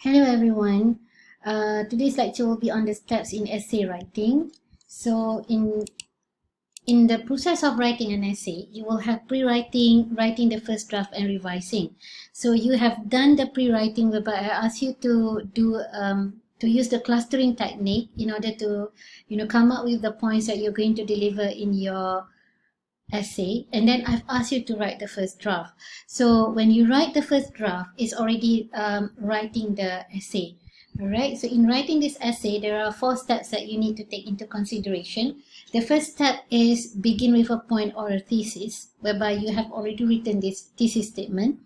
Hello everyone. Today's lecture will be on the steps in essay writing. So in the process of writing an essay, you will have pre-writing, writing the first draft, and revising. So you have done the pre-writing, but I ask you to use the clustering technique in order to come up with the points that you're going to deliver in your essay, and then I've asked you to write the first draft. So when you write the first draft, it's already writing the essay. All right. So in writing this essay, there are 4 steps that you need to take into consideration. The first step is begin with a point or a thesis, whereby you have already written this thesis statement.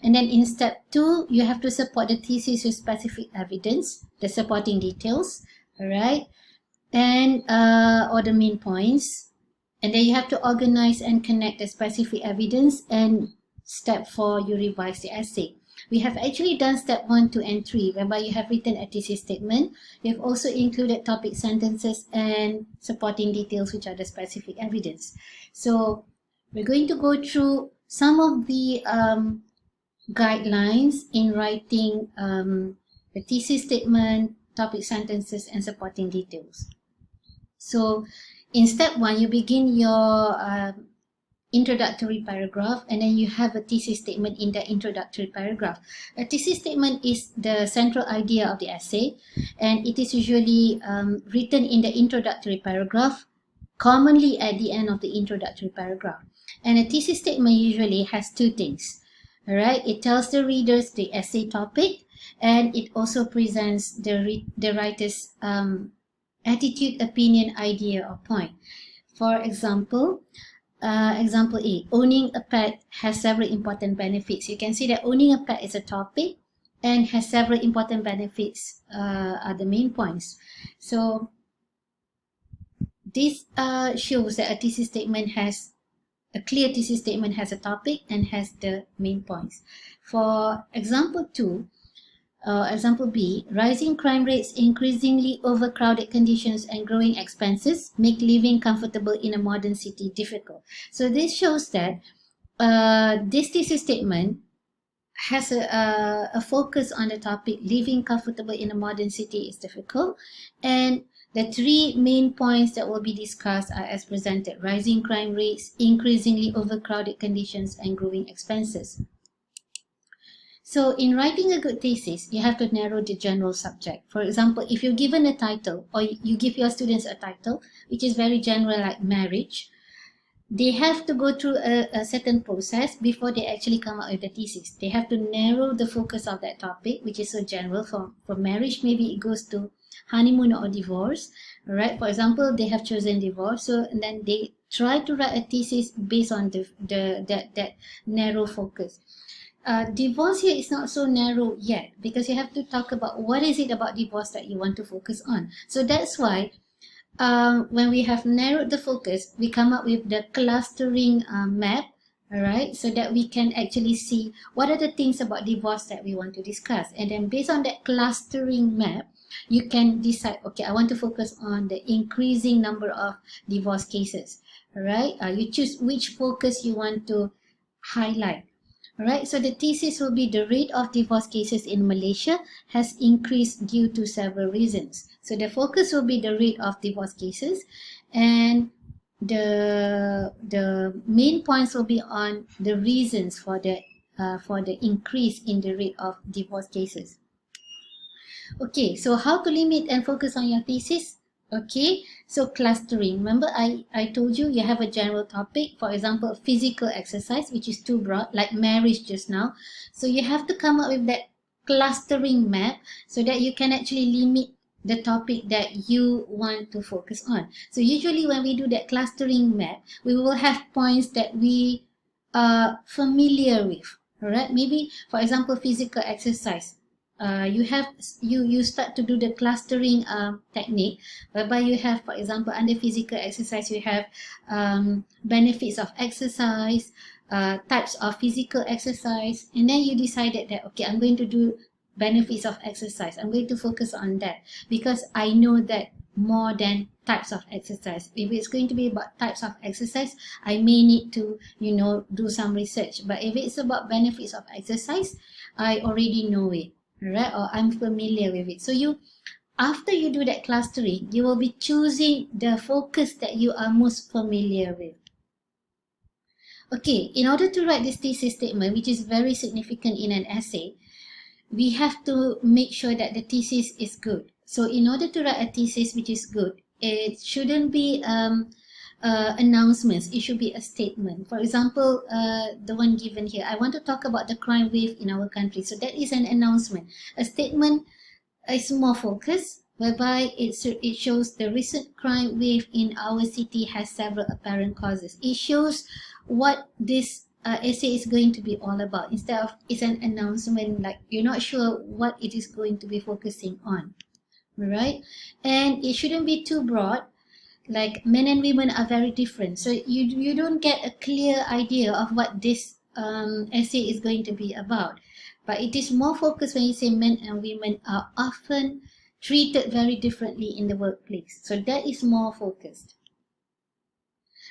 And then in step 2, you have to support the thesis with specific evidence, the supporting details, all right, and or the main points. And then you have to organize and connect the specific evidence, and step 4, you revise the essay. We have actually done step 1, 2, and 3, whereby you have written a thesis statement. You have also included topic sentences and supporting details, which are the specific evidence. So we're going to go through some of the guidelines in writing the thesis statement, topic sentences, and supporting details. So in step 1, you begin your introductory paragraph, and then you have a thesis statement in the introductory paragraph. A thesis statement is the central idea of the essay, and it is usually written in the introductory paragraph, commonly at the end of the introductory paragraph. And a thesis statement usually has 2 things. All right, it tells the readers the essay topic, and it also presents the writer's attitude, opinion, idea, or point. For example, example A, owning a pet has several important benefits. You can see that owning a pet is a topic and has several important benefits are the main points. So this shows that a thesis statement has a clear thesis statement has a topic and has the main points. For example 2, example B, rising crime rates, increasingly overcrowded conditions, and growing expenses make living comfortable in a modern city difficult. So this shows that this thesis statement has a focus on the topic living comfortable in a modern city is difficult, and the 3 main points that will be discussed are as presented: rising crime rates, increasingly overcrowded conditions, and growing expenses. So in writing a good thesis, you have to narrow the general subject. For example, if you're given a title, or you give your students a title, which is very general, like marriage, they have to go through a certain process before they actually come up with the thesis. They have to narrow the focus of that topic, which is so general. For marriage, maybe it goes to honeymoon or divorce. All right. For example, they have chosen divorce, so and then they try to write a thesis based on that narrow focus. Divorce here is not so narrow yet, because you have to talk about what is it about divorce that you want to focus on. So that's why when we have narrowed the focus, we come up with the clustering map, all right, so that we can actually see what are the things about divorce that we want to discuss. And then based on that clustering map, you can decide, okay, I want to focus on the increasing number of divorce cases, all right. You choose which focus you want to highlight. Alright, so the thesis will be the rate of divorce cases in Malaysia has increased due to several reasons. So the focus will be the rate of divorce cases, and the main points will be on the reasons for the increase in the rate of divorce cases. Okay, so how to limit and focus on your thesis? Okay, so clustering. Remember, I told you you have a general topic, for example, physical exercise, which is too broad, like marriage just now. So you have to come up with that clustering map so that you can actually limit the topic that you want to focus on. So usually when we do that clustering map, we will have points that we are familiar with. All right, maybe for example, physical exercise. You start to do the clustering technique, whereby you have, for example, under physical exercise, you have benefits of exercise, types of physical exercise, and then you decided that, okay, I'm going to do benefits of exercise. I'm going to focus on that because I know that more than types of exercise. If it's going to be about types of exercise, I may need to, do some research. But if it's about benefits of exercise, I already know it. right? Or I'm familiar with it. So after you do that clustering, you will be choosing the focus that you are most familiar with. Okay, in order to write this thesis statement, which is very significant in an essay, we have to make sure that the thesis is good. So in order to write a thesis which is good, it shouldn't be announcements, it should be a statement. For example, the one given here, I want to talk about the crime wave in our country. So that is an announcement. A statement is more focused, whereby it shows the recent crime wave in our city has several apparent causes. It shows what this essay is going to be all about, instead of it's an announcement, like you're not sure what it is going to be focusing on, right? And it shouldn't be too broad, like men and women are very different, so you don't get a clear idea of what this essay is going to be about. But it is more focused when you say men and women are often treated very differently in the workplace, so that is more focused.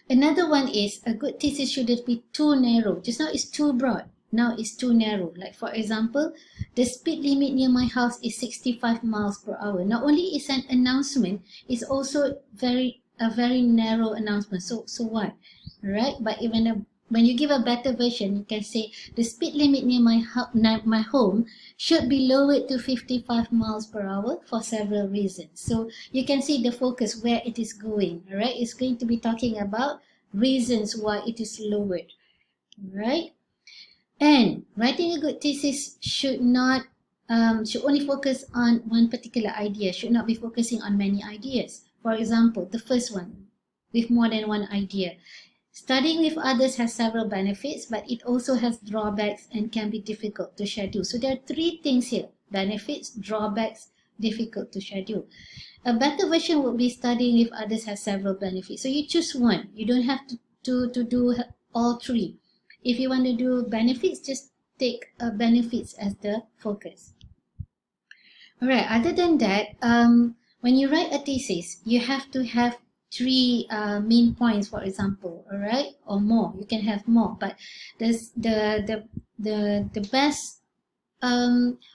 Another one is a good thesis shouldn't be too narrow. Just now it's too broad. Now it's too narrow. Like for example, the speed limit near my house is 65 miles per hour. Not only is an announcement, it's also a very narrow announcement. So what? Right? But even when you give a better version, you can say the speed limit near my home should be lowered to 55 miles per hour for several reasons. So you can see the focus where it is going, right? It's going to be talking about reasons why it is lowered, right? And writing a good thesis should only focus on one particular idea, should not be focusing on many ideas. For example, the first one, with more than one idea. Studying with others has several benefits, but it also has drawbacks and can be difficult to schedule. So there are three things here: benefits, drawbacks, difficult to schedule. A better version would be studying with others has several benefits. So you choose one. You don't have to do all three. If you want to do benefits, just take benefits as the focus. All right, other than that, when you write a thesis, you have to have three main points, for example, all right, or more. You can have more, but the best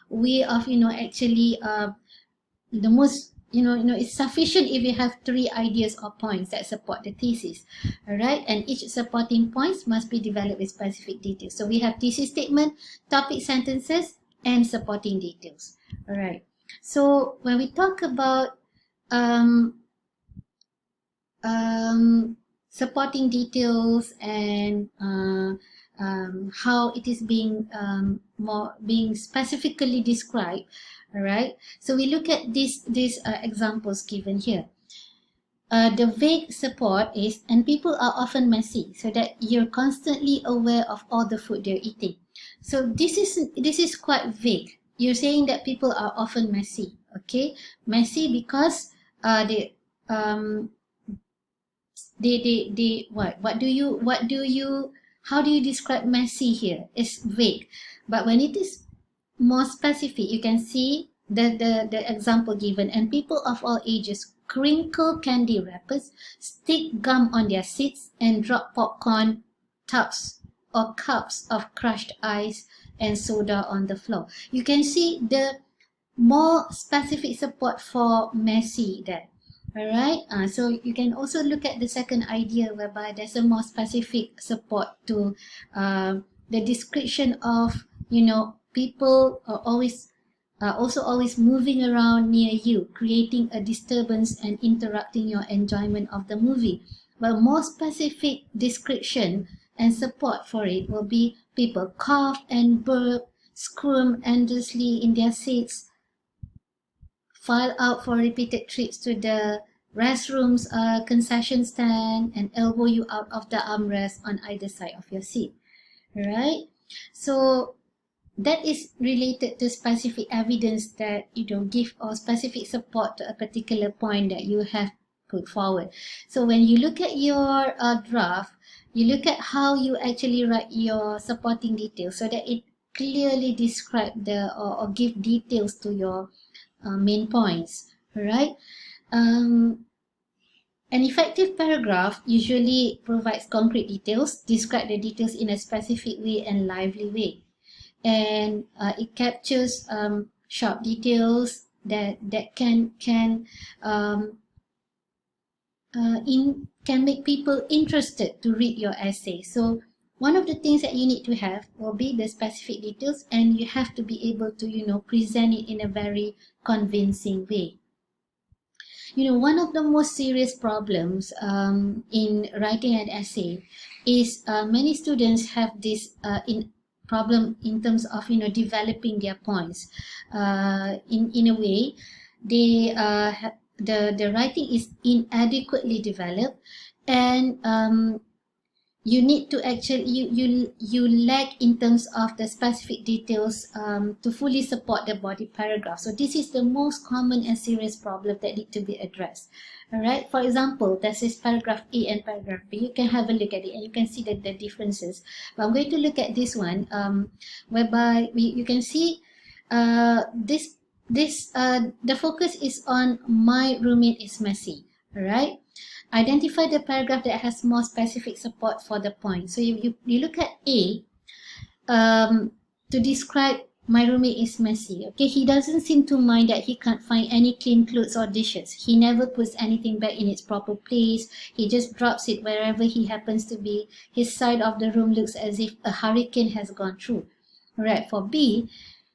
way of actually the most it's sufficient if you have three ideas or points that support the thesis. All right, and each supporting points must be developed with specific details. So we have thesis statement, topic sentences, and supporting details. All right, so when we talk about supporting details and how it is being specifically described. All right, so we look at these examples given here. The vague support is, and people are often messy, so that you're constantly aware of all the food they're eating. So this is quite vague. You're saying that people are often messy. Okay, messy because they how do you describe messy here? It's vague. But when it is more specific, you can see the example given. And people of all ages crinkle candy wrappers, stick gum on their seats, and drop popcorn tubs or cups of crushed ice and soda on the floor. You can see the more specific support for messy there. All right, so you can also look at the second idea, whereby there's a more specific support to the description of people are always moving around near you, creating a disturbance and interrupting your enjoyment of the movie. But more specific description and support for it will be people cough and burp, squirm endlessly in their seats, file out for repeated trips to the restrooms, concession stand, and elbow you out of the armrest on either side of your seat. Right? So that is related to specific evidence that give or specific support to a particular point that you have put forward. So when you look at your draft, you look at how you actually write your supporting details, so that it clearly describe or give details to your main points. Right? An effective paragraph usually provides concrete details, describe the details in a specific way and lively way. And it captures sharp details that can make people interested to read your essay. So one of the things that you need to have will be the specific details, and you have to be able to present it in a very convincing way. One of the most serious problems in writing an essay is many students have this problem in terms of developing their points. In a way, they the writing is inadequately developed, and you need to actually you lack in terms of the specific details to fully support the body paragraph. So this is the most common and serious problem that need to be addressed. All right. For example, this is paragraph A and paragraph B. You can have a look at it and you can see the differences. But I'm going to look at this one, whereby you can see the focus is on my roommate is messy. All right. Identify the paragraph that has more specific support for the point. So you look at A, to describe my roommate is messy. Okay, he doesn't seem to mind that he can't find any clean clothes or dishes. He never puts anything back in its proper place. He just drops it wherever he happens to be. His side of the room looks as if a hurricane has gone through. Alright, for B,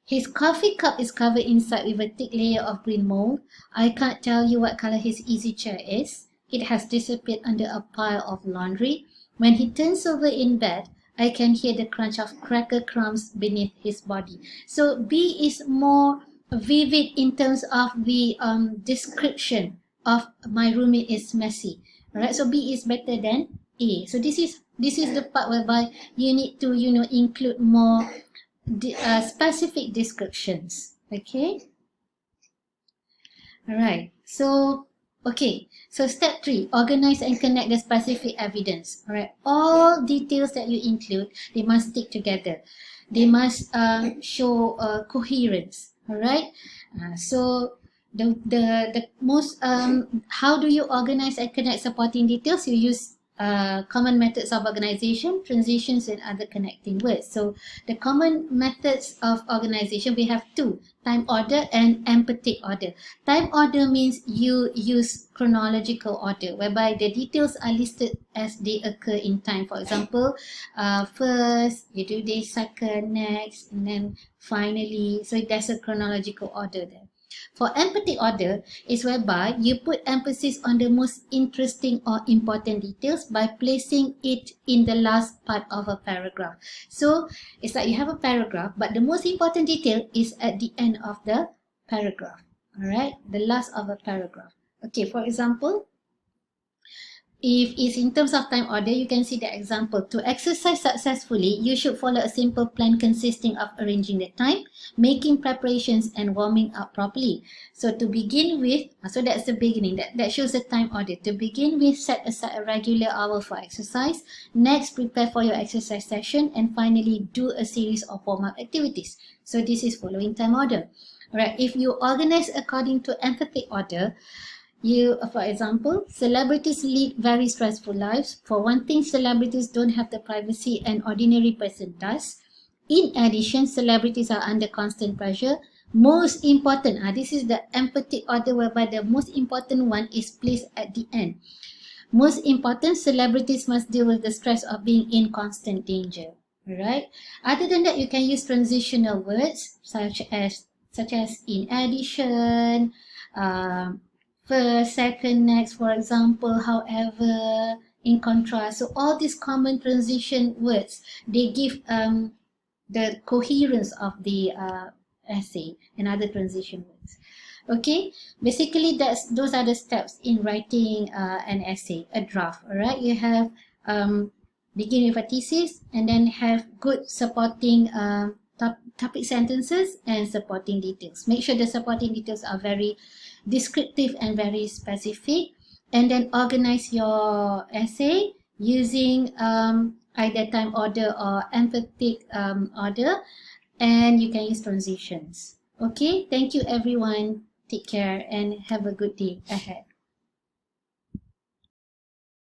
his coffee cup is covered inside with a thick layer of green mold. I can't tell you what color his easy chair is. It has disappeared under a pile of laundry. When he turns over in bed, I can hear the crunch of cracker crumbs beneath his body. So B is more vivid in terms of the description of my roommate is messy. Alright, so B is better than A. So this is the part whereby you need to include more specific descriptions. Okay. Alright. So step 3, organize and connect the specific evidence. All right, all details that you include, they must stick together. They must show coherence. All right. So the most how do you organize and connect supporting details? You use common methods of organization, transitions, and other connecting words. So the common methods of organization, we have 2, time order and emphatic order. Time order means you use chronological order, whereby the details are listed as they occur in time. For example, first, you do this, second, next, and then finally. So there's a chronological order there. For emphatic order is whereby you put emphasis on the most interesting or important details by placing it in the last part of a paragraph. So it's like you have a paragraph, but the most important detail is at the end of the paragraph. All right, the last of a paragraph. Okay, for example, if it's in terms of time order, you can see the example. To exercise successfully, you should follow a simple plan consisting of arranging the time, making preparations, and warming up properly. So to begin with, so that's the beginning. That shows the time order. To begin with, set aside a regular hour for exercise. Next, prepare for your exercise session. And finally, do a series of warm-up activities. So this is following time order. Alright, if you organize according to emphatic order, for example, celebrities lead very stressful lives. For one thing, celebrities don't have the privacy an ordinary person does. In addition, celebrities are under constant pressure. Most important, this is the emphatic order whereby the most important one is placed at the end. Most important, celebrities must deal with the stress of being in constant danger. Alright. Other than that, you can use transitional words such as in addition, first, second, next, for example, however, in contrast. So all these common transition words, they give the coherence of the essay and other transition words. Okay, basically those are the steps in writing an essay, a draft. All right, you have begin with a thesis and then have good supporting topic sentences and supporting details. Make sure the supporting details are very descriptive and very specific, and then organize your essay using either time order or emphatic order, and you can use transitions. Okay, thank you everyone. Take care and have a good day ahead.